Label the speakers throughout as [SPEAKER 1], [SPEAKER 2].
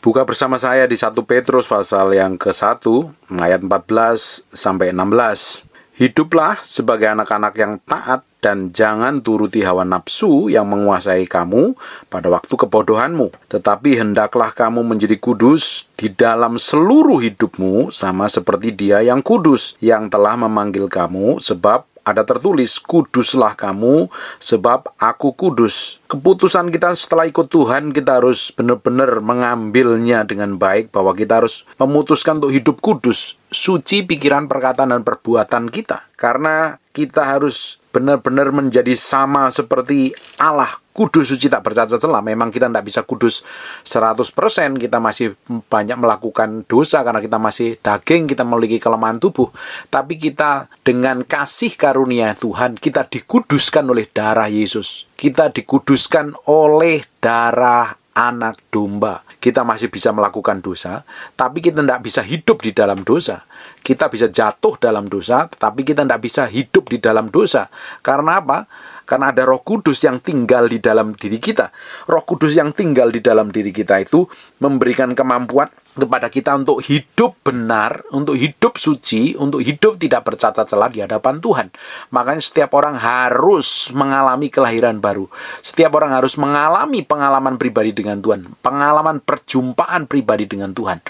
[SPEAKER 1] Buka bersama saya di 1 Petrus pasal yang ke-1 ayat 14 sampai 16. Hiduplah sebagai anak-anak yang taat dan jangan turuti hawa nafsu yang menguasai kamu pada waktu kebodohanmu. Tetapi hendaklah kamu menjadi kudus di dalam seluruh hidupmu sama seperti Dia yang kudus, yang telah memanggil kamu, sebab ada tertulis, kuduslah kamu sebab aku kudus. Keputusan kita setelah ikut Tuhan, kita harus benar-benar mengambilnya dengan baik, bahwa kita harus memutuskan untuk hidup kudus, suci pikiran, perkataan, dan perbuatan kita. Karena kita harus benar-benar menjadi sama seperti Allah, kudus, suci, tak bercacat celah. Memang kita tidak bisa kudus 100%, kita masih banyak melakukan dosa karena kita masih daging, kita memiliki kelemahan tubuh. Tapi kita dengan kasih karunia Tuhan, kita dikuduskan oleh darah Yesus. Kita dikuduskan oleh darah anak domba. Kita masih bisa melakukan dosa, tapi kita tidak bisa hidup di dalam dosa. Kita bisa jatuh dalam dosa, tetapi kita tidak bisa hidup di dalam dosa. Karena apa? Karena ada Roh Kudus yang tinggal di dalam diri kita. Roh Kudus yang tinggal di dalam diri kita itu memberikan kemampuan kepada kita untuk hidup benar, untuk hidup suci, untuk hidup tidak bercacat celah di hadapan Tuhan. Makanya setiap orang harus mengalami kelahiran baru. Setiap orang harus mengalami pengalaman pribadi dengan Tuhan, pengalaman perjumpaan pribadi dengan Tuhan,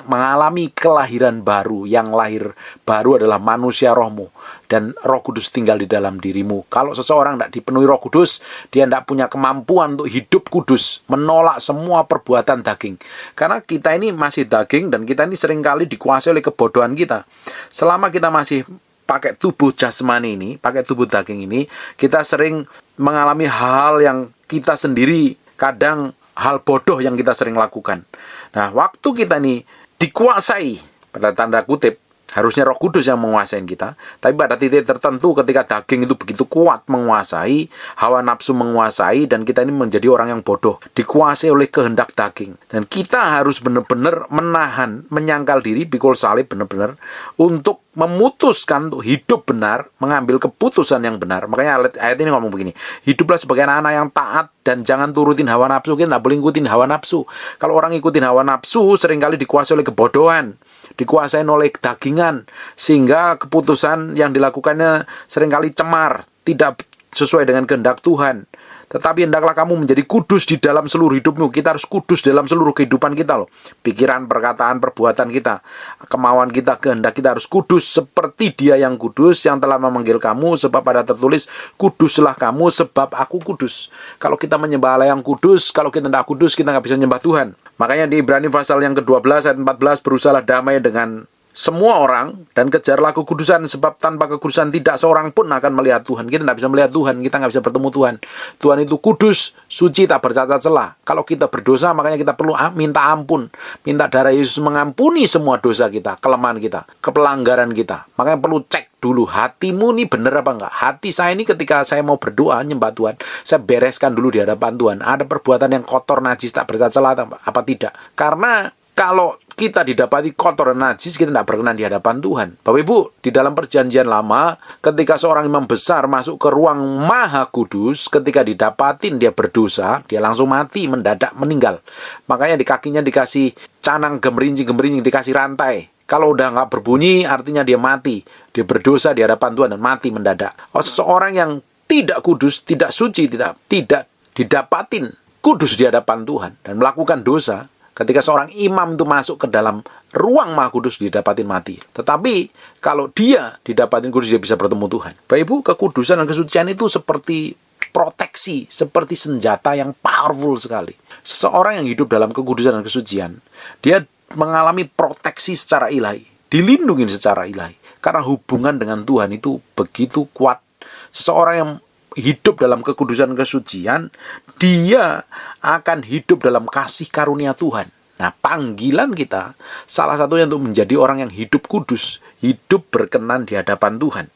[SPEAKER 1] mengalami kelahiran baru. Yang lahir baru adalah manusia rohmu, dan Roh Kudus tinggal di dalam dirimu. Kalau seseorang tidak dipenuhi Roh Kudus, dia tidak punya kemampuan untuk hidup kudus, menolak semua perbuatan daging. Karena kita ini masih daging, dan kita ini seringkali dikuasai oleh kebodohan kita. Selama kita masih pakai tubuh jasmani ini, pakai tubuh daging ini, kita sering mengalami hal yang kita sendiri, kadang hal bodoh yang kita sering lakukan. Nah, waktu kita ini dikuasai, pada tanda kutip, harusnya Roh Kudus yang menguasai kita, tapi pada titik tertentu ketika daging itu begitu kuat menguasai, hawa nafsu menguasai, dan kita ini menjadi orang yang bodoh, dikuasai oleh kehendak daging. Dan kita harus benar-benar menahan, menyangkal diri, pikul salib benar-benar, untuk memutuskan untuk hidup benar, mengambil keputusan yang benar. Makanya ayat ini ngomong begini, hiduplah sebagai anak-anak yang taat dan jangan turutin hawa nafsu. Kita tidak boleh ikutin hawa nafsu. Kalau orang ikutin hawa nafsu, seringkali dikuasai oleh kebodohan, dikuasai oleh dagingan, sehingga keputusan yang dilakukannya seringkali cemar, tidak sesuai dengan kehendak Tuhan. Tetapi hendaklah kamu menjadi kudus di dalam seluruh hidupmu. Kita harus kudus dalam seluruh kehidupan kita loh. Pikiran, perkataan, perbuatan kita, kemauan kita, kehendak kita harus kudus seperti Dia yang kudus, yang telah memanggil kamu, sebab pada tertulis, kuduslah kamu sebab aku kudus. Kalau kita menyembah Allah yang kudus, kalau kita tidak kudus, kita nggak bisa menyembah Tuhan. Makanya di Ibrani pasal yang ke-12 ayat 14, berusahalah damai dengan semua orang dan kejarlah kekudusan, sebab tanpa kekudusan tidak seorang pun akan melihat Tuhan. Kita tidak bisa melihat Tuhan, kita nggak bisa bertemu Tuhan. Tuhan itu kudus, suci, tak bercacat celah. Kalau kita berdosa, makanya kita perlu minta ampun, minta darah Yesus mengampuni semua dosa kita, kelemahan kita, kepelanggaran kita. Makanya perlu cek dulu, hatimu ini benar apa enggak. Hati saya ini ketika saya mau berdoa, nyembah Tuhan, saya bereskan dulu di hadapan Tuhan. Ada perbuatan yang kotor, najis, tak bercacat celah apa tidak. Karena kalau kita didapati kotor dan najis, kita tidak berkenan di hadapan Tuhan. Bapak Ibu, di dalam perjanjian lama, ketika seorang imam besar masuk ke ruang maha kudus, ketika didapatin dia berdosa, dia langsung mati, mendadak meninggal. Makanya di kakinya dikasih canang gemerincing, dikasih rantai. Kalau udah nggak berbunyi, artinya dia mati. Dia berdosa di hadapan Tuhan dan mati mendadak. Seseorang yang tidak kudus, tidak suci, tidak didapatin kudus di hadapan Tuhan dan melakukan dosa, ketika seorang imam itu masuk ke dalam ruang maha kudus, didapatin mati. Tetapi kalau dia didapatin kudus, dia bisa bertemu Tuhan. Bapak Ibu, kekudusan dan kesucian itu seperti proteksi, seperti senjata yang powerful sekali. Seseorang yang hidup dalam kekudusan dan kesucian, dia mengalami proteksi secara ilahi, dilindungi secara ilahi. Karena hubungan dengan Tuhan itu begitu kuat. Seseorang yang hidup dalam kekudusan kesucian, dia akan hidup dalam kasih karunia Tuhan. Nah, panggilan kita salah satunya untuk menjadi orang yang hidup kudus, hidup berkenan di hadapan Tuhan.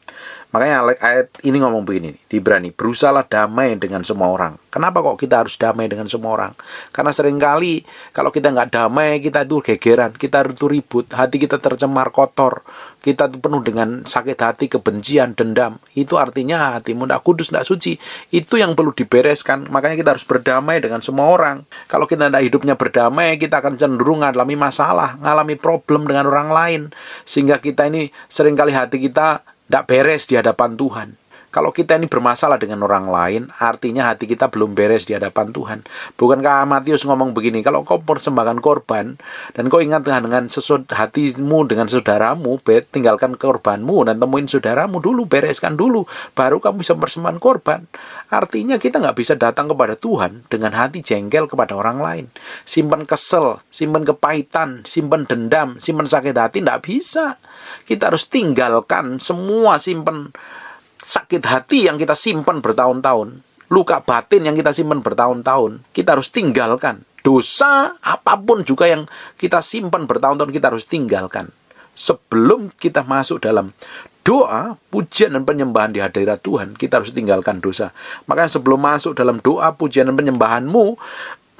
[SPEAKER 1] Makanya ayat ini ngomong begini, di Ibrani, berusahalah damai dengan semua orang. Kenapa kok kita harus damai dengan semua orang? Karena seringkali kalau kita nggak damai, kita itu gegeran, kita itu ribut, hati kita tercemar, kotor, kita itu penuh dengan sakit hati, kebencian, dendam. Itu artinya hatimu tidak kudus, tidak suci. Itu yang perlu dibereskan. Makanya kita harus berdamai dengan semua orang. Kalau kita tidak hidupnya berdamai, kita akan cenderung mengalami masalah, mengalami problem dengan orang lain. Sehingga kita ini seringkali hati kita tidak beres di hadapan Tuhan. Kalau kita ini bermasalah dengan orang lain, artinya hati kita belum beres di hadapan Tuhan. Bukankah Matius ngomong begini, kalau kau persembahkan korban, dan kau ingat dengan hatimu dengan saudaramu, tinggalkan korbanmu, dan temuin saudaramu dulu, bereskan dulu, baru kamu bisa persembahkan korban. Artinya kita nggak bisa datang kepada Tuhan dengan hati jengkel kepada orang lain. Simpan kesel, simpan kepahitan, simpan dendam, simpan sakit hati, nggak bisa. Kita harus tinggalkan semua simpan sakit hati yang kita simpan bertahun-tahun, luka batin yang kita simpan bertahun-tahun, kita harus tinggalkan. Dosa apapun juga yang kita simpan bertahun-tahun, kita harus tinggalkan. Sebelum kita masuk dalam doa, pujian dan penyembahan di hadirat Tuhan, kita harus tinggalkan dosa. Makanya sebelum masuk dalam doa, pujian dan penyembahanmu,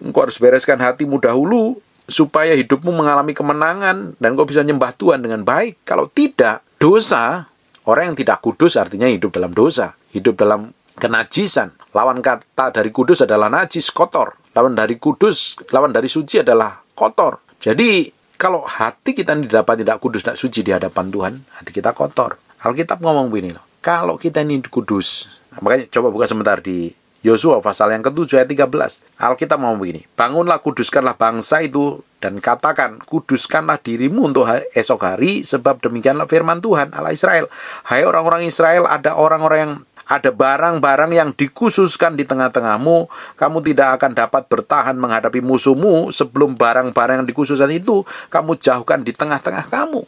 [SPEAKER 1] engkau harus bereskan hatimu dahulu, supaya hidupmu mengalami kemenangan, dan kau bisa nyembah Tuhan dengan baik. Kalau tidak, dosa, orang yang tidak kudus artinya hidup dalam dosa, hidup dalam kenajisan. Lawan kata dari kudus adalah najis, kotor. Lawan dari kudus, lawan dari suci adalah kotor. Jadi, kalau hati kita ini tidak kudus, tidak suci di hadapan Tuhan, hati kita kotor. Alkitab ngomong begini loh, kalau kita ini kudus, makanya coba buka sebentar di Yosua pasal yang ke-7 ayat 13. Alkitab ngomong begini, bangunlah, kuduskanlah bangsa itu, dan katakan, kuduskanlah dirimu untuk esok hari, sebab demikianlah firman Tuhan Allah Israel. Hai orang-orang Israel, ada barang-barang yang dikhususkan di tengah-tengahmu, kamu tidak akan dapat bertahan menghadapi musuhmu sebelum barang-barang yang dikhususkan itu kamu jauhkan di tengah-tengah kamu.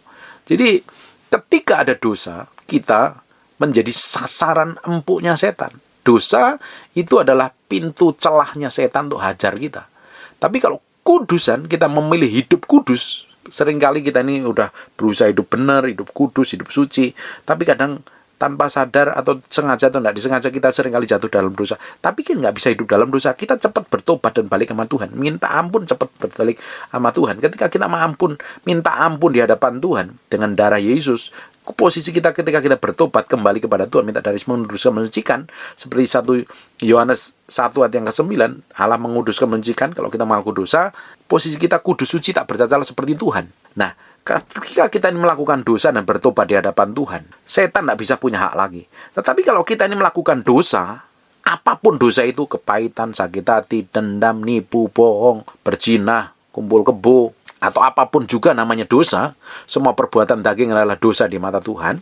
[SPEAKER 1] Jadi ketika ada dosa, kita menjadi sasaran empuknya setan. Dosa itu adalah pintu celahnya setan untuk hajar kita. Tapi kalau kudusan, kita memilih hidup kudus. Seringkali kita ini udah berusaha hidup benar, hidup kudus, hidup suci. Tapi kadang tanpa sadar atau sengaja atau tidak disengaja kita seringkali jatuh dalam dosa. Tapi kan nggak bisa hidup dalam dosa. Kita cepat bertobat dan balik sama Tuhan. Minta ampun, cepat berbalik sama Tuhan. Ketika kita minta ampun di hadapan Tuhan dengan darah Yesus, posisi kita ketika kita bertobat kembali kepada Tuhan, minta dari menguduskan, mensucikan, seperti 1 Yohanes 1 ayat yang ke-9, Allah menguduskan, mensucikan. Kalau kita mengaku dosa, posisi kita kudus, suci, tak bercacat seperti Tuhan. Nah, ketika kita ini melakukan dosa dan bertobat di hadapan Tuhan, setan tidak bisa punya hak lagi. Tetapi kalau kita ini melakukan dosa, apapun dosa itu, kepahitan, sakit hati, dendam, nipu, bohong, berzina, kumpul kebo, atau apapun juga namanya dosa, semua perbuatan daging adalah dosa di mata Tuhan,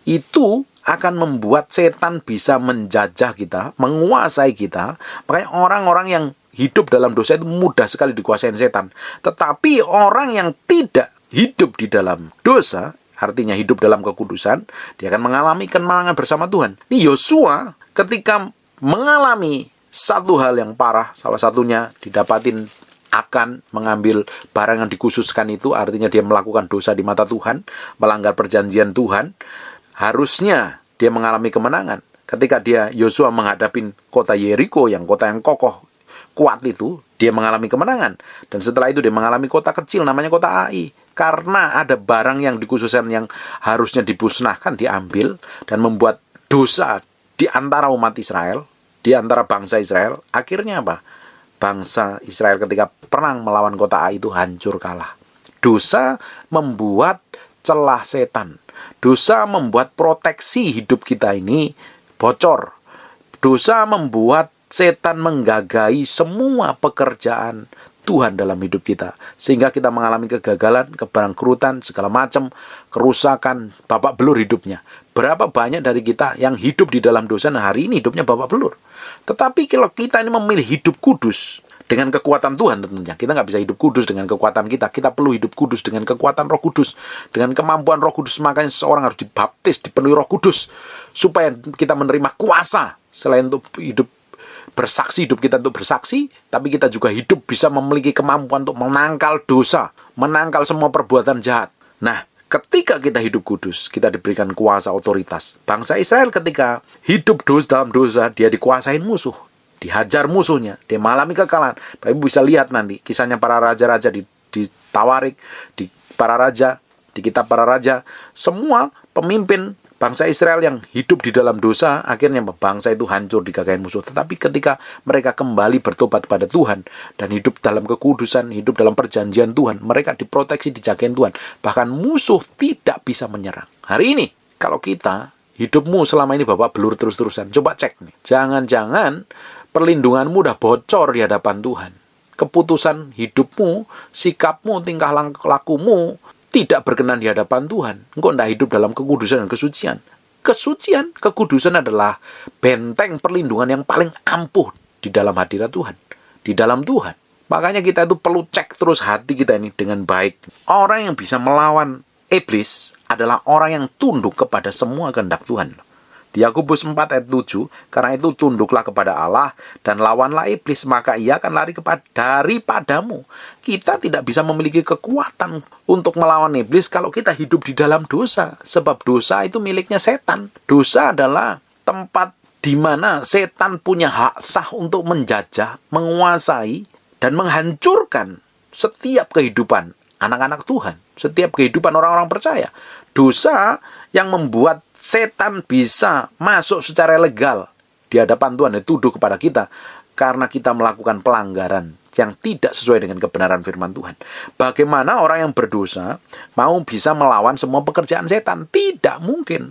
[SPEAKER 1] itu akan membuat setan bisa menjajah kita, menguasai kita. Makanya orang-orang yang hidup dalam dosa itu mudah sekali dikuasai setan. Tetapi orang yang tidak hidup di dalam dosa, artinya hidup dalam kekudusan, dia akan mengalami kemenangan bersama Tuhan. Ini Yosua ketika mengalami satu hal yang parah, salah satunya didapatin akan mengambil barang yang dikhususkan itu, artinya dia melakukan dosa di mata Tuhan, melanggar perjanjian Tuhan. Harusnya dia mengalami kemenangan. Ketika Yosua menghadapi kota Yeriko, yang kota yang kokoh, kuat itu, dia mengalami kemenangan. Dan setelah itu dia mengalami kota kecil namanya kota Ai. Karena ada barang yang dikhususkan yang harusnya dimusnahkan, diambil, dan membuat dosa di antara umat Israel, di antara bangsa Israel. Akhirnya apa? Bangsa Israel ketika perang melawan kota Ai itu hancur kalah. Dosa membuat celah setan. Dosa membuat proteksi hidup kita ini bocor. Dosa membuat setan menggagahi semua pekerjaan Tuhan dalam hidup kita. Sehingga kita mengalami kegagalan, kebangkrutan, segala macam, kerusakan, babak belur hidupnya. Berapa banyak dari kita yang hidup di dalam dosa, nah hari ini hidupnya babak belur. Tetapi kalau kita ini memilih hidup kudus dengan kekuatan Tuhan tentunya. Kita nggak bisa hidup kudus dengan kekuatan kita. Kita perlu hidup kudus dengan kekuatan Roh Kudus. Dengan kemampuan Roh Kudus, makanya seseorang harus dibaptis, dipenuhi Roh Kudus. Supaya kita menerima kuasa. Selain untuk hidup bersaksi, hidup kita untuk bersaksi, tapi kita juga hidup bisa memiliki kemampuan untuk menangkal dosa, menangkal semua perbuatan jahat. Nah, Ketika kita hidup kudus, kita diberikan kuasa otoritas. Bangsa Israel ketika hidup dalam dosa, dia dikuasain musuh. Dihajar musuhnya, dia mengalami kekalahan. Bapak Ibu bisa lihat nanti kisahnya para raja-raja di Tawarik, di para raja, di kitab para raja. Semua pemimpin bangsa Israel yang hidup di dalam dosa, akhirnya bangsa itu hancur digagain musuh. Tetapi ketika mereka kembali bertobat pada Tuhan dan hidup dalam kekudusan, hidup dalam perjanjian Tuhan, mereka diproteksi, dijagain Tuhan. Bahkan musuh tidak bisa menyerang. Hari ini, kalau kita, hidupmu selama ini Bapak belur terus-terusan, coba cek nih. Jangan-jangan perlindunganmu udah bocor di hadapan Tuhan. Keputusan hidupmu, sikapmu, tingkah lakumu tidak berkenan di hadapan Tuhan. Engkau tidak hidup dalam kekudusan dan kesucian. Kesucian, kekudusan adalah benteng perlindungan yang paling ampuh di dalam hadirat Tuhan. Di dalam Tuhan. Makanya kita itu perlu cek terus hati kita ini dengan baik. Orang yang bisa melawan iblis adalah orang yang tunduk kepada semua kehendak Tuhan. Di Yakobus 4 ayat 7, karena itu tunduklah kepada Allah dan lawanlah iblis, maka ia akan lari daripadamu. Kita tidak bisa memiliki kekuatan untuk melawan iblis kalau kita hidup di dalam dosa. Sebab dosa itu miliknya setan. Dosa adalah tempat di mana setan punya hak sah untuk menjajah, menguasai, dan menghancurkan setiap kehidupan anak-anak Tuhan. Setiap kehidupan orang-orang percaya. Dosa yang membuat setan bisa masuk secara legal di hadapan Tuhan dan tuduh kepada kita karena kita melakukan pelanggaran yang tidak sesuai dengan kebenaran firman Tuhan. Bagaimana orang yang berdosa mau bisa melawan semua pekerjaan setan? Tidak mungkin.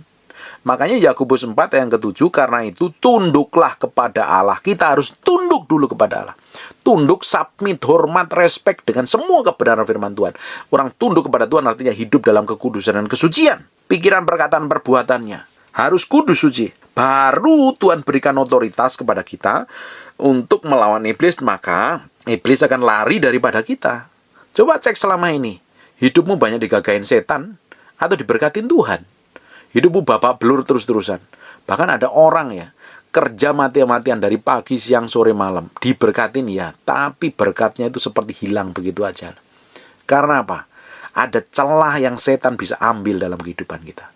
[SPEAKER 1] Makanya Yakobus 4 yang ke-7, karena itu tunduklah kepada Allah. Kita harus tunduk dulu kepada Allah. Tunduk, submit, hormat, respect dengan semua kebenaran firman Tuhan. Orang tunduk kepada Tuhan artinya hidup dalam kekudusan dan kesucian. Pikiran, perkataan, perbuatannya harus kudus, suci. Baru Tuhan berikan otoritas kepada kita untuk melawan iblis, maka iblis akan lari daripada kita. Coba cek selama ini. Hidupmu banyak digagain setan atau diberkatin Tuhan? Hidupmu babak belur terus-terusan. Bahkan ada orang ya, kerja mati-matian dari pagi, siang, sore, malam. Diberkatin ya, tapi berkatnya itu seperti hilang begitu aja. Karena apa? Ada celah yang setan bisa ambil dalam kehidupan kita.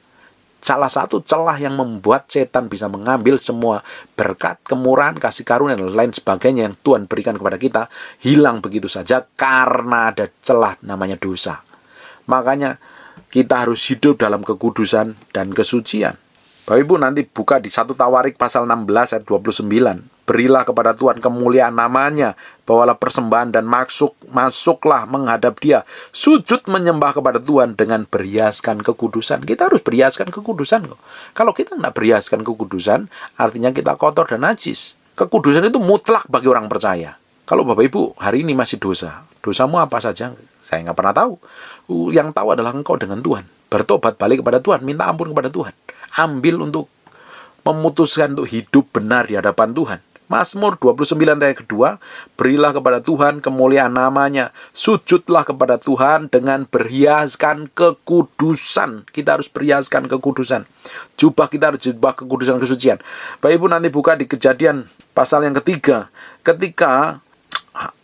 [SPEAKER 1] Salah satu celah yang membuat setan bisa mengambil semua berkat, kemurahan, kasih karunia, dan lain sebagainya yang Tuhan berikan kepada kita, hilang begitu saja karena ada celah namanya dosa. Makanya kita harus hidup dalam kekudusan dan kesucian. Bapak Ibu nanti buka di 1 Tawarik pasal 16 ayat 29. Berilah kepada Tuhan kemuliaan namanya, bawalah persembahan dan masuklah menghadap Dia. Sujud menyembah kepada Tuhan dengan berhiaskan kekudusan. Kita harus berhiaskan kekudusan kok. Kalau kita tidak berhiaskan kekudusan, artinya kita kotor dan najis. Kekudusan itu mutlak bagi orang percaya. Kalau Bapak Ibu hari ini masih dosa, dosamu apa saja? Saya nggak pernah tahu. Yang tahu adalah engkau dengan Tuhan. Bertobat balik kepada Tuhan, minta ampun kepada Tuhan. Ambil untuk memutuskan untuk hidup benar di hadapan Tuhan. Mazmur 29 ayat kedua, berilah kepada Tuhan kemuliaan namanya. Sujudlah kepada Tuhan dengan berhiaskan kekudusan. Kita harus berhiaskan kekudusan. Jubah kita harus jubah kekudusan kesucian. Bapak Ibu nanti buka di Kejadian pasal yang ketiga. Ketika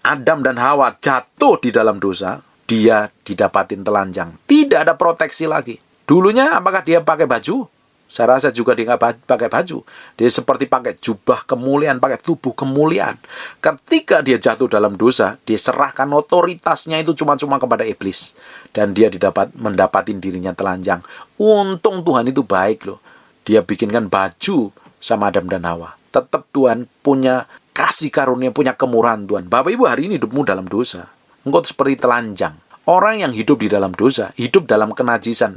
[SPEAKER 1] Adam dan Hawa jatuh di dalam dosa, dia didapatin telanjang. Tidak ada proteksi lagi. Dulunya apakah dia pakai baju? Saya rasa juga dia nggak pakai baju. Dia seperti pakai jubah kemuliaan, pakai tubuh kemuliaan. Ketika dia jatuh dalam dosa, dia serahkan otoritasnya itu cuma-cuma kepada iblis. Dan dia mendapatin dirinya telanjang. Untung Tuhan itu baik loh. Dia bikinkan baju sama Adam dan Hawa. Tetap Tuhan punya kasih karunia, punya kemurahan Tuhan. Bapak Ibu hari ini hidupmu dalam dosa. Engkau seperti telanjang. Orang yang hidup di dalam dosa, hidup dalam kenajisan,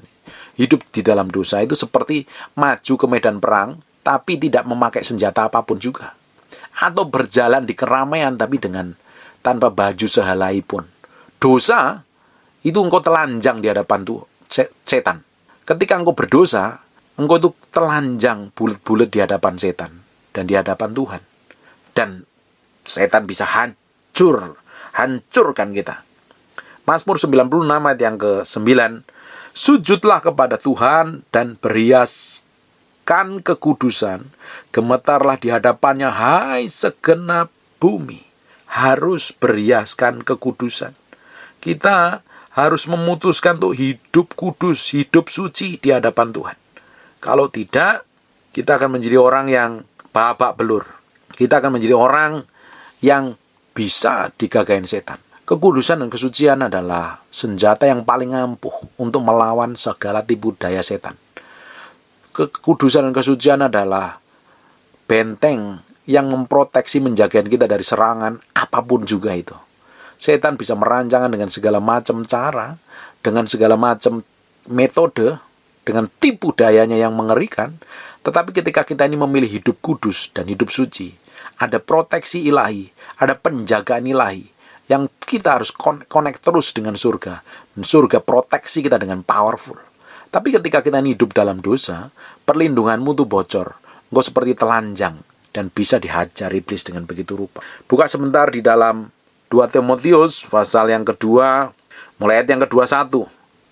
[SPEAKER 1] hidup di dalam dosa itu seperti maju ke medan perang, tapi tidak memakai senjata apapun juga. Atau berjalan di keramaian, tapi tanpa baju sehelai pun. Dosa, itu engkau telanjang di hadapan setan. Ketika engkau berdosa, engkau itu telanjang bulat-bulat di hadapan setan. Dan di hadapan Tuhan. Dan setan bisa hancurkan kita. Mazmur 96 ayat yang ke-9. Sujudlah kepada Tuhan dan berhiaskan kekudusan. Gemetarlah di hadapannya, hai segenap bumi. Harus berhiaskan kekudusan. Kita harus memutuskan untuk hidup kudus, hidup suci di hadapan Tuhan. Kalau tidak, kita akan menjadi orang yang babak belur. Kita akan menjadi orang yang bisa digagain setan. Kekudusan dan kesucian adalah senjata yang paling ampuh untuk melawan segala tipu daya setan. Kekudusan dan kesucian adalah benteng yang memproteksi, menjaga kita dari serangan apapun juga itu. Setan bisa merancang dengan segala macam cara, dengan segala macam metode, dengan tipu dayanya yang mengerikan. Tetapi ketika kita ini memilih hidup kudus dan hidup suci, ada proteksi ilahi, ada penjagaan ilahi, yang kita harus connect terus dengan surga. Dan surga proteksi kita dengan powerful. Tapi ketika kita ini hidup dalam dosa, perlindunganmu tuh bocor. Engkau seperti telanjang dan bisa dihajar iblis dengan begitu rupa. Buka sebentar di dalam 2 Timotius pasal yang kedua, mulai ayat yang ke-21.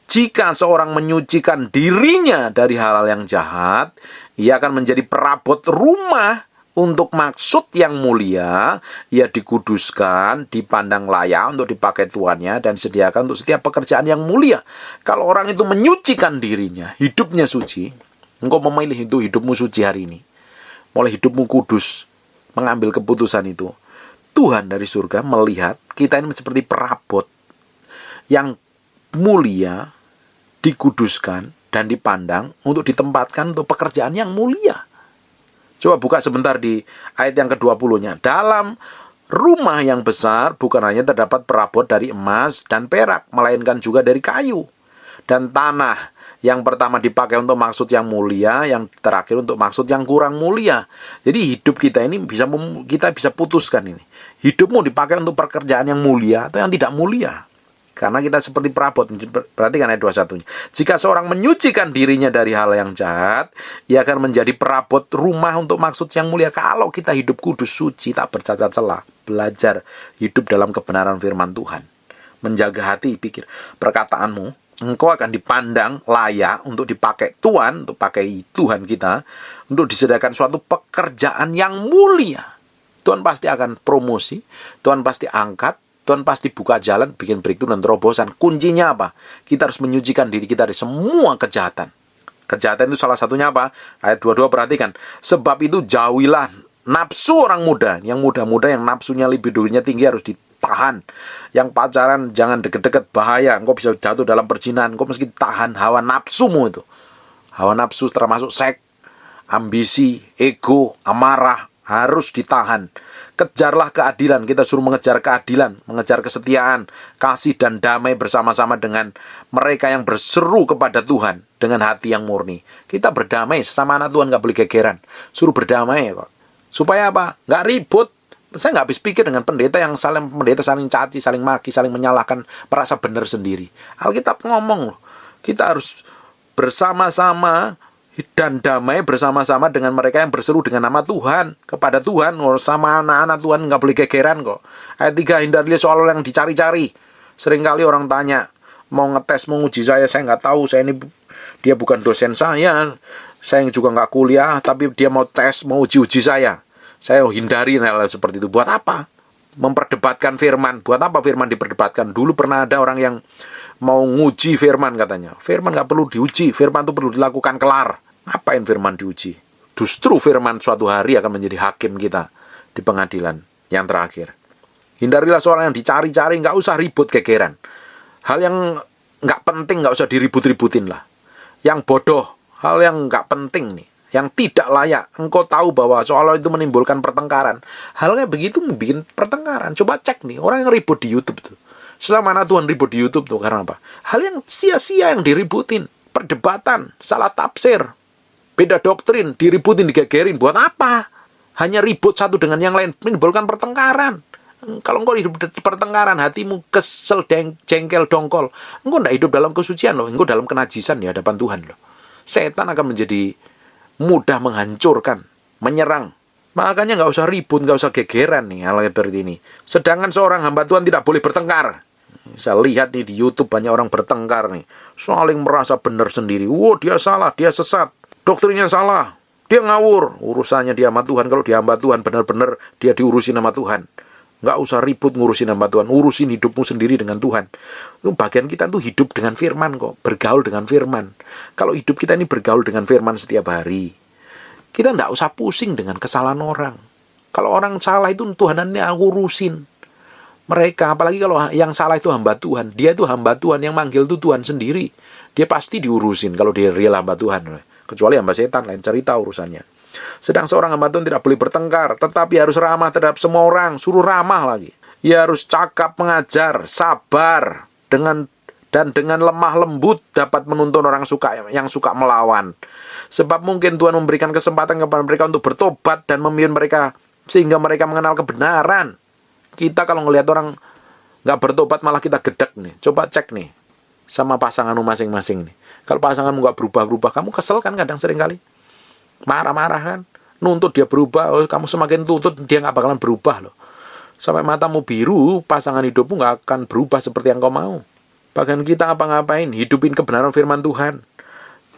[SPEAKER 1] Jika seorang menyucikan dirinya dari hal-hal yang jahat, ia akan menjadi perabot rumah untuk maksud yang mulia. Ia dikuduskan, dipandang layak untuk dipakai tuannya, dan sediakan untuk setiap pekerjaan yang mulia. Kalau orang itu menyucikan dirinya, hidupnya suci, engkau memilih itu hidupmu suci hari ini, mulai hidupmu kudus, mengambil keputusan itu, Tuhan dari surga melihat kita ini seperti perabot yang mulia, dikuduskan, dan dipandang untuk ditempatkan untuk pekerjaan yang mulia. Coba buka sebentar di ayat yang ke-20-nya. Dalam rumah yang besar bukan hanya terdapat perabot dari emas dan perak, melainkan juga dari kayu dan tanah. Yang pertama dipakai untuk maksud yang mulia, yang terakhir untuk maksud yang kurang mulia. Jadi hidup kita ini kita bisa putuskan ini. Hidupmu dipakai untuk pekerjaan yang mulia atau yang tidak mulia. Karena kita seperti perabot. Perhatikan ayat 21. Jika seorang menyucikan dirinya dari hal yang jahat, ia akan menjadi perabot rumah untuk maksud yang mulia. Kalau kita hidup kudus, suci, tak bercacat celah, belajar hidup dalam kebenaran firman Tuhan, menjaga hati, pikir, perkataanmu, engkau akan dipandang layak untuk dipakai Tuhan, untuk pakai Tuhan kita, untuk disediakan suatu pekerjaan yang mulia. Tuhan pasti akan promosi, Tuhan pasti angkat, Tuhan pasti buka jalan, bikin breakthrough dan terobosan. Kuncinya apa? Kita harus menyucikan diri kita dari semua kejahatan. Kejahatan itu salah satunya apa? Ayat 22 perhatikan. Sebab itu jauhilah nafsu orang muda. Yang muda-muda yang nafsunya libidonya tinggi harus tahan. Yang pacaran jangan deket-deket, bahaya. Engkau bisa jatuh dalam perzinahan. Engkau mesti tahan hawa nafsumu itu. Hawa nafsu termasuk seks, ambisi, ego, amarah, harus ditahan. Kejarlah keadilan. Kita suruh mengejar keadilan, mengejar kesetiaan, kasih dan damai bersama-sama dengan mereka yang berseru kepada Tuhan dengan hati yang murni. Kita berdamai sesama anak Tuhan, gak boleh gegeran. Suruh berdamai kok. Supaya apa? Gak ribut. Saya nggak habis pikir dengan pendeta yang saling caci, saling maki, saling menyalahkan, merasa benar sendiri. Alkitab ngomong loh, kita harus bersama-sama dan damai bersama-sama dengan mereka yang berseru dengan nama Tuhan, kepada Tuhan. Sama anak-anak Tuhan nggak boleh gegeran kok. Ayat 3, hindarilah soal yang dicari-cari. Seringkali orang tanya, mau ngetes, mau uji saya nggak tahu, dia bukan dosen saya juga nggak kuliah, tapi dia mau tes, mau uji saya. Saya hindari hal seperti itu. Buat apa? Memperdebatkan firman. Buat apa firman diperdebatkan? Dulu pernah ada orang yang mau nguji firman katanya. Firman nggak perlu diuji. Firman itu perlu dilakukan kelar. Ngapain firman diuji? Justru firman suatu hari akan menjadi hakim kita di pengadilan yang terakhir. Hindarilah seorang yang dicari-cari. Nggak usah ribut gegeran. Hal yang nggak penting nggak usah diribut-ributin lah. Yang bodoh, hal yang nggak penting nih, yang tidak layak, engkau tahu bahwa soal itu menimbulkan pertengkaran. Halnya begitu membuat pertengkaran. Coba cek nih, orang yang ribut di YouTube tuh, sesama anak Tuhan ribut di YouTube tuh karena apa? Hal yang sia-sia yang diributin, perdebatan, salah tafsir, beda doktrin, diributin, digegerin. Buat apa? Hanya ribut satu dengan yang lain, menimbulkan pertengkaran. Kalau engkau hidup di pertengkaran, hatimu kesel, jengkel, dongkol, engkau tidak hidup dalam kesucian loh, engkau dalam kenajisan di hadapan Tuhan loh. Setan akan menjadi mudah menghancurkan, menyerang. Makanya nggak usah ribut, nggak usah gegeran nih hal seperti ini. Sedangkan seorang hamba Tuhan tidak boleh bertengkar. Saya lihat nih di YouTube banyak orang bertengkar nih, saling merasa benar sendiri. Dia salah, dia sesat, doktrinnya salah, dia ngawur. Urusannya dia sama Tuhan. Kalau dia hamba Tuhan benar-benar dia diurusin sama Tuhan. Nggak usah ribut ngurusin hamba Tuhan, urusin hidupmu sendiri dengan Tuhan. Bagian kita tuh hidup dengan firman kok, bergaul dengan firman. Kalau hidup kita ini bergaul dengan firman setiap hari, kita nggak usah pusing dengan kesalahan orang. Kalau orang salah itu Tuhanannya urusin mereka. Apalagi kalau yang salah itu hamba Tuhan, dia itu hamba Tuhan, yang manggil itu Tuhan sendiri. Dia pasti diurusin kalau dia real hamba Tuhan. Kecuali hamba setan, lain cerita urusannya. Sedang seorang hamba Tuhan tidak boleh bertengkar, tetapi harus ramah terhadap semua orang. Suruh ramah lagi. Ia harus cakap mengajar, sabar, dengan lemah lembut dapat menuntun orang yang suka melawan. Sebab mungkin Tuhan memberikan kesempatan kepada mereka untuk bertobat dan memimpin mereka sehingga mereka mengenal kebenaran. Kita kalau ngelihat orang nggak bertobat malah kita gedek nih. Coba cek nih sama pasanganmu masing-masing nih. Kalau pasanganmu nggak berubah-berubah, kamu kesel kan kadang sering kali. Marah-marah kan, nuntut dia berubah, kamu semakin tuntut dia nggak bakalan berubah loh. Sampai matamu biru, pasangan hidupmu nggak akan berubah seperti yang kau mau. Bahkan kita ngapa-ngapain, hidupin kebenaran firman Tuhan,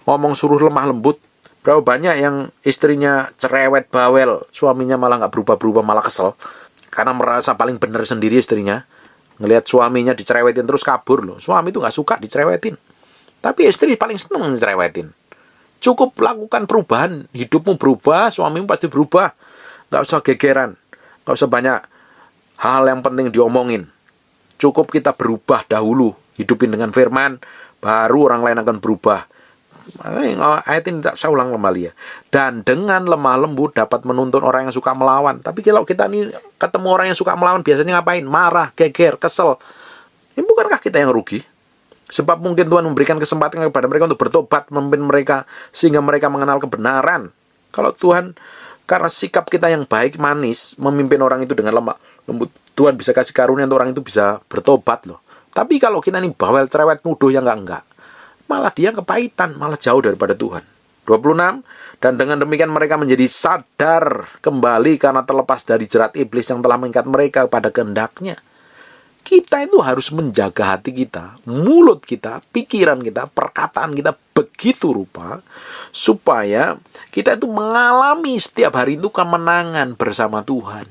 [SPEAKER 1] ngomong suruh lemah lembut. Berapa banyak yang istrinya cerewet bawel, suaminya malah nggak berubah-berubah, malah kesel karena merasa paling benar sendiri istrinya. Ngelihat suaminya dicerewetin terus kabur loh. Suami itu nggak suka dicerewetin, tapi istri paling seneng dicerewetin. Cukup lakukan perubahan, hidupmu berubah, suamimu pasti berubah. Gak usah gegeran, gak usah banyak hal yang penting diomongin. Cukup kita berubah dahulu, hidupin dengan firman, baru orang lain akan berubah. Ayat ini tak saya ulang kembali ya. Dan dengan lemah lembut dapat menuntun orang yang suka melawan. Tapi kalau kita ini ketemu orang yang suka melawan, biasanya ngapain? Marah, geger, kesel. Ini bukankah kita yang rugi? Sebab mungkin Tuhan memberikan kesempatan kepada mereka untuk bertobat, memimpin mereka sehingga mereka mengenal kebenaran. Kalau Tuhan, karena sikap kita yang baik, manis, memimpin orang itu dengan lemah lembut, Tuhan bisa kasih karunia untuk orang itu bisa bertobat loh. Tapi kalau kita ini bawel, cerewet, nuduh yang enggak, malah dia kepahitan, malah jauh daripada Tuhan. 26, dan dengan demikian mereka menjadi sadar kembali karena terlepas dari jerat iblis yang telah mengikat mereka pada kehendaknya. Kita itu harus menjaga hati kita, mulut kita, pikiran kita, perkataan kita begitu rupa supaya kita itu mengalami setiap hari itu kemenangan bersama Tuhan.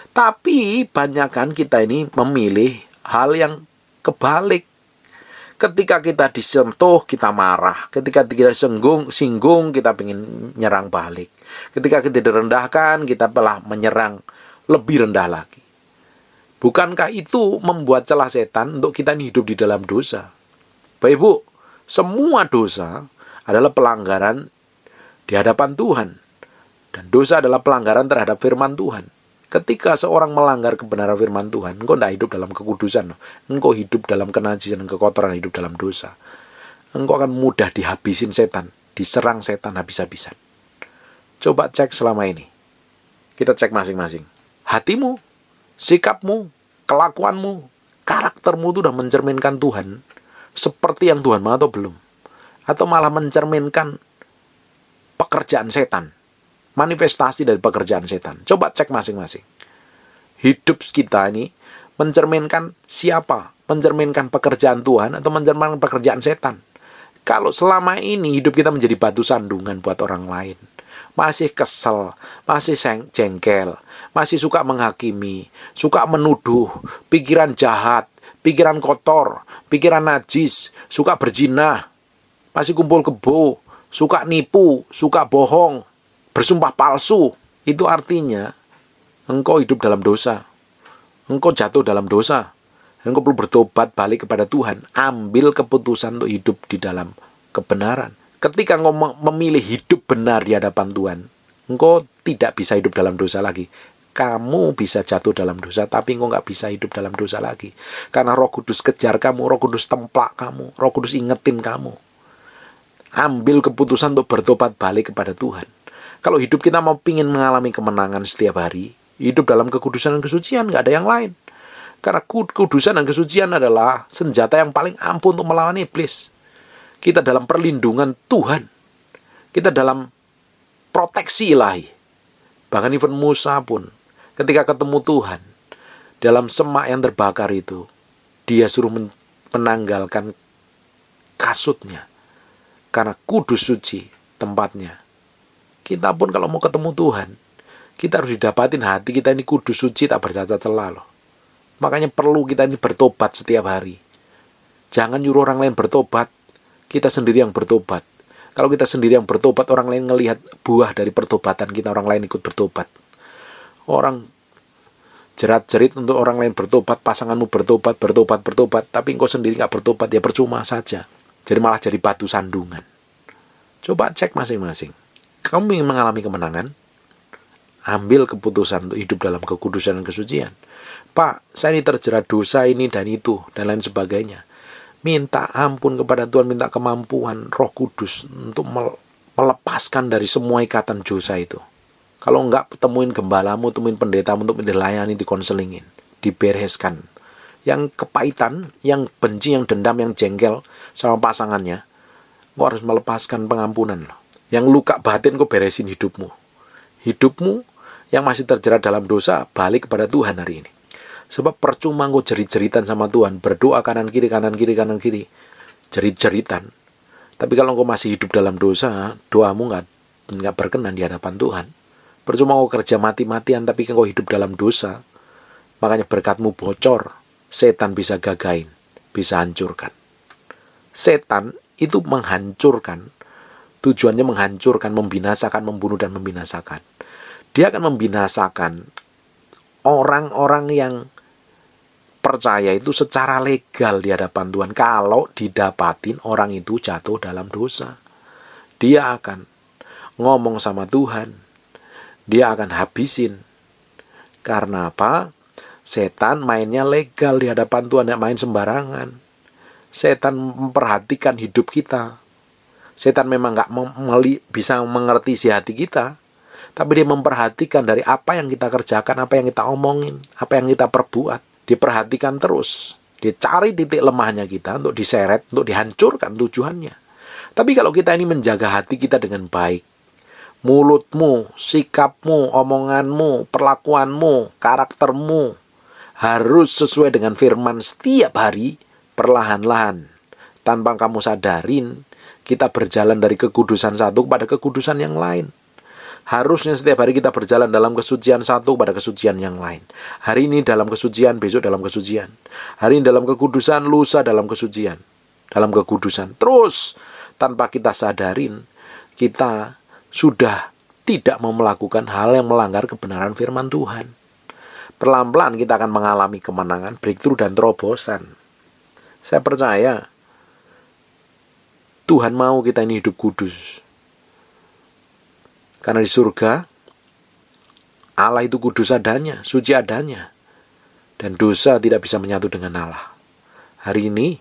[SPEAKER 1] Tapi banyakkan kita ini memilih hal yang kebalik. Ketika kita disentuh, kita marah. Ketika kita singgung, kita ingin nyerang balik. Ketika kita direndahkan, kita telah menyerang lebih rendah lagi. Bukankah itu membuat celah setan untuk kita hidup di dalam dosa? Bapak Ibu, semua dosa adalah pelanggaran di hadapan Tuhan. Dan dosa adalah pelanggaran terhadap firman Tuhan. Ketika seorang melanggar kebenaran firman Tuhan, engkau tidak hidup dalam kekudusan. Engkau hidup dalam kenajisan dan kekotoran, hidup dalam dosa. Engkau akan mudah dihabisin setan, diserang setan habis-habisan. Coba cek selama ini. Kita cek masing-masing. Hatimu, sikapmu, kelakuanmu, karaktermu itu sudah mencerminkan Tuhan seperti yang Tuhan mau atau belum? Atau malah mencerminkan pekerjaan setan, manifestasi dari pekerjaan setan? Coba cek masing-masing. Hidup kita ini mencerminkan siapa? Mencerminkan pekerjaan Tuhan atau mencerminkan pekerjaan setan? Kalau selama ini hidup kita menjadi batu sandungan buat orang lain, masih kesel, masih jengkel, masih suka menghakimi, suka menuduh, pikiran jahat, pikiran kotor, pikiran najis, suka berzina, masih kumpul kebo, suka nipu, suka bohong, bersumpah palsu, itu artinya engkau hidup dalam dosa. Engkau jatuh dalam dosa. Engkau perlu bertobat balik kepada Tuhan. Ambil keputusan untuk hidup di dalam kebenaran. Ketika engkau memilih hidup benar di hadapan Tuhan, engkau tidak bisa hidup dalam dosa lagi. Kamu bisa jatuh dalam dosa, tapi engkau nggak bisa hidup dalam dosa lagi. Karena Roh Kudus kejar kamu, Roh Kudus templak kamu, Roh Kudus ingetin kamu. Ambil keputusan untuk bertobat balik kepada Tuhan. Kalau hidup kita mau pingin mengalami kemenangan setiap hari, hidup dalam kekudusan dan kesucian, nggak ada yang lain. Karena kekudusan dan kesucian adalah senjata yang paling ampuh untuk melawan iblis. Kita dalam perlindungan Tuhan. Kita dalam proteksi ilahi. Bahkan even Musa pun, ketika ketemu Tuhan, dalam semak yang terbakar itu, dia suruh menanggalkan kasutnya. Karena kudus suci tempatnya. Kita pun kalau mau ketemu Tuhan, Kita harus didapatin hati kita ini kudus, suci, tak bercacat celah loh. Makanya perlu kita ini bertobat setiap hari. Jangan nyuruh orang lain bertobat, kita sendiri yang bertobat. Kalau kita sendiri yang bertobat, orang lain ngelihat buah dari pertobatan kita, orang lain ikut bertobat. Orang jerat-jerit untuk orang lain bertobat, pasanganmu bertobat, tapi engkau sendiri gak bertobat, ya percuma saja. Jadi malah jadi batu sandungan. Coba cek masing-masing. Kamu ingin mengalami kemenangan? Ambil keputusan untuk hidup dalam kekudusan dan kesucian. Pak, saya ini terjerat dosa ini dan itu, dan lain sebagainya. Minta ampun kepada Tuhan, minta kemampuan Roh Kudus untuk melepaskan dari semua ikatan dosa itu. Kalau enggak, temuin gembalamu, temuin pendetamu untuk dilayani, dikonselingin, dibereskan. Yang kepahitan, yang benci, yang dendam, yang jengkel sama pasangannya, kau harus melepaskan pengampunan loh. Yang luka batin kau beresin hidupmu. Hidupmu yang masih terjerat dalam dosa, balik kepada Tuhan hari ini. Sebab percuma kau jerit-jeritan sama Tuhan, berdoa kanan kiri, jerit-jeritan. Tapi kalau kau masih hidup dalam dosa, doamu nggak berkenan di hadapan Tuhan. Percuma kau kerja mati-matian, tapi kau hidup dalam dosa. Makanya berkatmu bocor, setan bisa gagain, bisa hancurkan. Setan itu menghancurkan, tujuannya menghancurkan, membinasakan, membunuh dan membinasakan. Dia akan membinasakan orang-orang yang percaya itu secara legal di hadapan Tuhan. Kalau didapatin orang itu jatuh dalam dosa, dia akan ngomong sama Tuhan, dia akan habisin. Karena apa? Setan mainnya legal di hadapan Tuhan, tidak main sembarangan. Setan memperhatikan hidup kita. Setan memang nggak bisa mengerti isi hati kita, tapi dia memperhatikan dari apa yang kita kerjakan, apa yang kita omongin, apa yang kita perbuat. Diperhatikan terus. Dia cari titik lemahnya kita untuk diseret, untuk dihancurkan tujuannya. Tapi kalau kita ini menjaga hati kita dengan baik, mulutmu, sikapmu, omonganmu, perlakuanmu, karaktermu harus sesuai dengan firman setiap hari, perlahan-lahan, tanpa kamu sadarin, kita berjalan dari kekudusan satu kepada kekudusan yang lain. Harusnya setiap hari kita berjalan dalam kesucian satu pada kesucian yang lain. Hari ini dalam kesucian, besok dalam kesucian. Hari ini dalam kekudusan, lusa dalam kesucian, dalam kekudusan. Terus, tanpa kita sadarin, kita sudah tidak mau melakukan hal yang melanggar kebenaran firman Tuhan. Pelan-pelan kita akan mengalami kemenangan, breakthrough dan terobosan. Saya percaya Tuhan mau kita ini hidup kudus. Karena di surga, Allah itu kudus adanya, suci adanya. Dan dosa tidak bisa menyatu dengan Allah. Hari ini,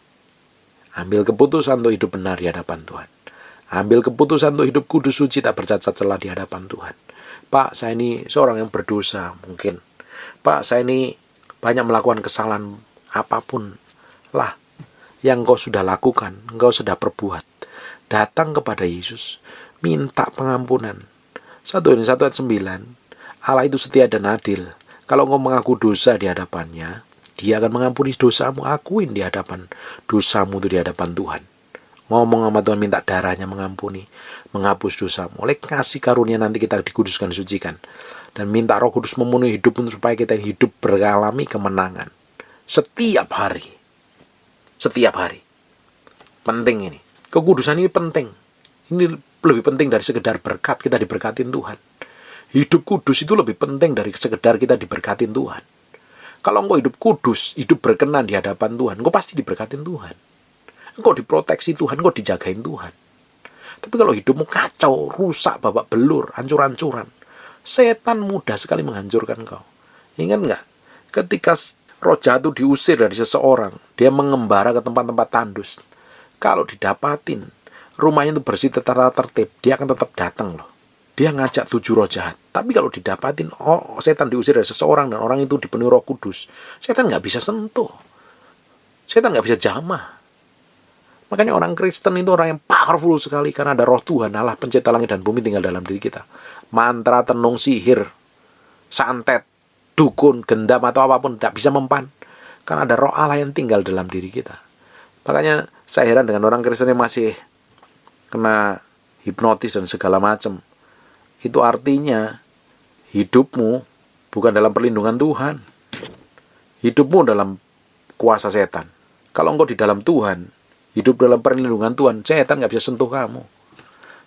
[SPEAKER 1] ambil keputusan untuk hidup benar di hadapan Tuhan. Ambil keputusan untuk hidup kudus, suci, tak bercacat celah di hadapan Tuhan. Pak, saya ini seorang yang berdosa mungkin. Pak, saya ini banyak melakukan kesalahan apapun lah yang engkau sudah lakukan, engkau sudah perbuat. Datang kepada Yesus, minta pengampunan. 1 Yohanes 1 ayat 9, Allah itu setia dan adil. Kalau engkau mengaku dosa di hadapannya, Dia akan mengampuni dosamu. Akuin di hadapan dosamu itu di hadapan Tuhan. Ngomong sama Tuhan, minta darahnya mengampuni, menghapus dosamu. Oleh kasih karunia nanti kita dikuduskan, disucikan. Dan minta Roh Kudus memenuhi hidup supaya kita hidup beralami kemenangan. Setiap hari. Setiap hari. Penting ini. Kekudusan ini penting. Ini lebih penting dari sekedar berkat, kita diberkatin Tuhan. Hidup kudus itu lebih penting dari sekedar kita diberkatin Tuhan. Kalau engkau hidup kudus, hidup berkenan di hadapan Tuhan, engkau pasti diberkatin Tuhan. Engkau diproteksi Tuhan, engkau dijagain Tuhan. Tapi kalau hidupmu kacau, rusak, babak belur, hancur-hancuran, setan mudah sekali menghancurkan engkau. Ingat nggak? Ketika roh jahat itu diusir dari seseorang, dia mengembara ke tempat-tempat tandus. Kalau didapatin, rumahnya itu bersih, tertata tertib, dia akan tetap datang loh. Dia ngajak 7 roh jahat. Tapi kalau didapatin, setan diusir dari seseorang dan orang itu dipenuhi Roh Kudus, setan nggak bisa sentuh. Setan nggak bisa jamah. Makanya orang Kristen itu orang yang powerful sekali karena ada Roh Tuhan, Allah pencipta langit dan bumi tinggal dalam diri kita. Mantra, tenung, sihir, santet, dukun, gendam atau apapun tidak bisa mempan karena ada Roh Allah yang tinggal dalam diri kita. Makanya saya heran dengan orang Kristen yang masih kena hipnotis dan segala macam. Itu artinya hidupmu bukan dalam perlindungan Tuhan. Hidupmu dalam kuasa setan. Kalau engkau di dalam Tuhan, hidup dalam perlindungan Tuhan, setan gak bisa sentuh kamu.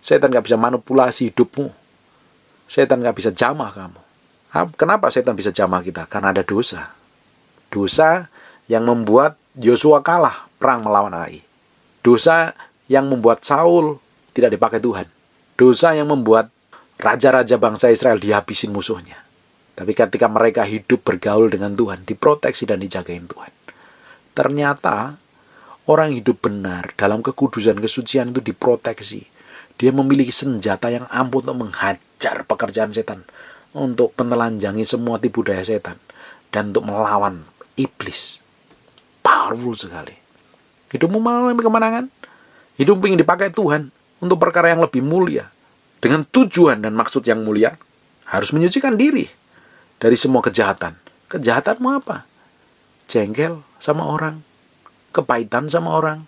[SPEAKER 1] Setan gak bisa manipulasi hidupmu. Setan gak bisa jamah kamu. Kenapa setan bisa jamah kita? Karena ada dosa. Dosa yang membuat Yosua kalah perang melawan Ai. Dosa yang membuat Saul tidak dipakai Tuhan. Dosa yang membuat raja-raja bangsa Israel dihabisin musuhnya. Tapi ketika mereka hidup bergaul dengan Tuhan, diproteksi dan dijagain Tuhan. Ternyata orang hidup benar dalam kekudusan kesucian itu diproteksi. Dia memiliki senjata yang ampuh untuk menghajar pekerjaan setan, untuk menelanjangi semua tipu daya setan, dan untuk melawan iblis. Powerful sekali. Hidupmu mengalami kemenangan. Hidup ingin dipakai Tuhan untuk perkara yang lebih mulia. Dengan tujuan dan maksud yang mulia, harus menyucikan diri dari semua kejahatan. Kejahatanmu apa? Jengkel sama orang, kepahitan sama orang,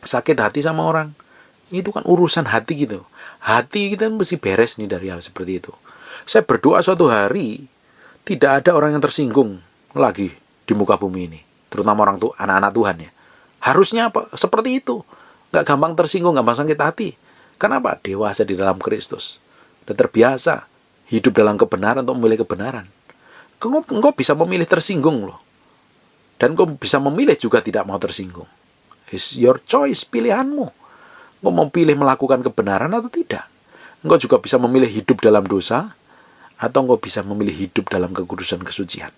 [SPEAKER 1] sakit hati sama orang. Itu kan urusan hati gitu. Hati kita mesti beres nih dari hal seperti itu. Saya berdoa suatu hari tidak ada orang yang tersinggung lagi di muka bumi ini, terutama orang tuh anak-anak Tuhan ya. Harusnya apa? Seperti itu. Gak gampang tersinggung, gampang sakit hati. Kenapa? Dewasa di dalam Kristus. Dan terbiasa hidup dalam kebenaran untuk memilih kebenaran. Engkau bisa memilih tersinggung loh. Dan engkau bisa memilih juga tidak mau tersinggung. It's your choice, pilihanmu. Engkau mau pilih melakukan kebenaran atau tidak. Engkau juga bisa memilih hidup dalam dosa, atau engkau bisa memilih hidup dalam kekudusan kesucian.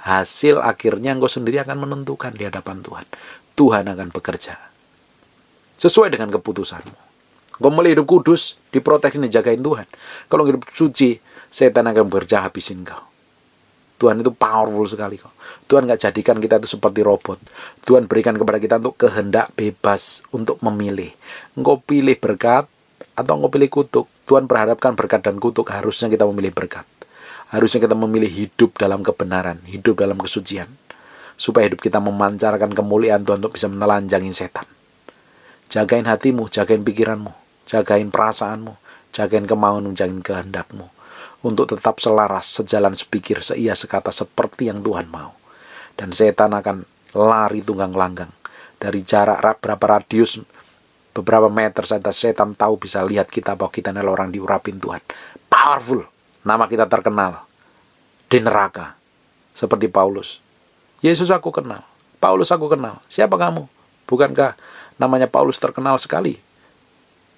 [SPEAKER 1] Hasil akhirnya engkau sendiri akan menentukan di hadapan Tuhan. Tuhan akan bekerja sesuai dengan keputusanmu. Engkau memilih hidup kudus, diproteksi, dijagain Tuhan. Kalau hidup suci, setan akan bekerja habisin kau. Tuhan itu powerful sekali kok. Tuhan gak jadikan kita itu seperti robot. Tuhan berikan kepada kita untuk kehendak bebas untuk memilih. Engkau pilih berkat atau engkau pilih kutuk. Tuhan perhadapkan berkat dan kutuk. Harusnya kita memilih berkat. Harusnya kita memilih hidup dalam kebenaran, hidup dalam kesucian, supaya hidup kita memancarkan kemuliaan Tuhan untuk bisa menelanjangi setan. Jagain hatimu, jagain pikiranmu, jagain perasaanmu, jagain kemauanmu, jagain kehendakmu, untuk tetap selaras, sejalan, sepikir, seia, sekata seperti yang Tuhan mau. Dan setan akan lari tunggang langgang. Dari jarak berapa radius, beberapa meter saja setan tahu bisa lihat kita bahwa kita adalah orang diurapin Tuhan. Powerful. Nama kita terkenal di neraka. Seperti Paulus. Yesus aku kenal. Paulus aku kenal. Siapa kamu? Bukankah namanya Paulus terkenal sekali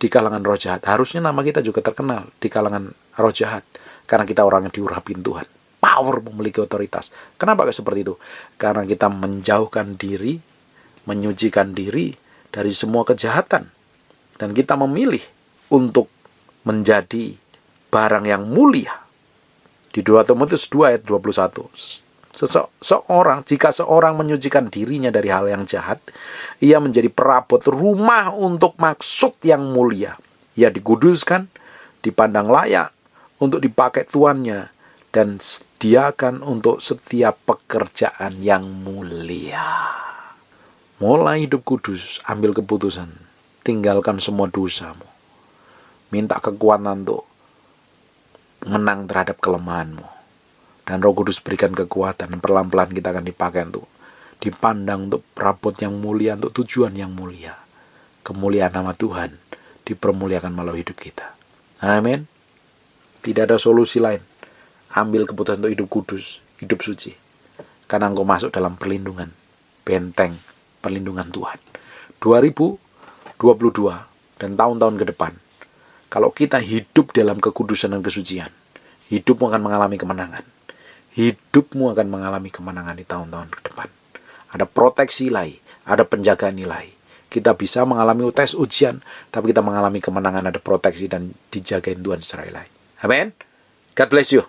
[SPEAKER 1] di kalangan roh jahat? Harusnya nama kita juga terkenal di kalangan roh jahat. Karena kita orang yang diurapin Tuhan. Power, memiliki otoritas. Kenapa seperti itu? Karena kita menjauhkan diri, menyucikan diri dari semua kejahatan. Dan kita memilih untuk menjadi barang yang mulia. Di 2 Timotius 2 ayat 21. Jika seorang menyucikan dirinya dari hal yang jahat, ia menjadi perabot rumah untuk maksud yang mulia. Ia dikuduskan, dipandang layak untuk dipakai tuannya, dan sediakan untuk setiap pekerjaan yang mulia. Mulai hidup kudus, ambil keputusan, tinggalkan semua dosamu. Minta kekuatan untuk menang terhadap kelemahanmu. Dan Roh Kudus berikan kekuatan, dan pelan-pelan kita akan dipakai untuk dipandang untuk perabot yang mulia, untuk tujuan yang mulia. Kemuliaan nama Tuhan dipermuliakan melalui hidup kita. Amin. Tidak ada solusi lain. Ambil keputusan untuk hidup kudus, hidup suci. Karena engkau masuk dalam perlindungan, benteng perlindungan Tuhan. 2022 dan tahun-tahun ke depan, kalau kita hidup dalam kekudusan dan kesucian, hidupmu akan mengalami kemenangan. Hidupmu akan mengalami kemenangan di tahun-tahun ke depan. Ada proteksi ilahi, ada penjagaan ilahi. Kita bisa mengalami tes ujian, tapi kita mengalami kemenangan, ada proteksi dan dijagain Tuhan secara ilahi. Amin. God bless you.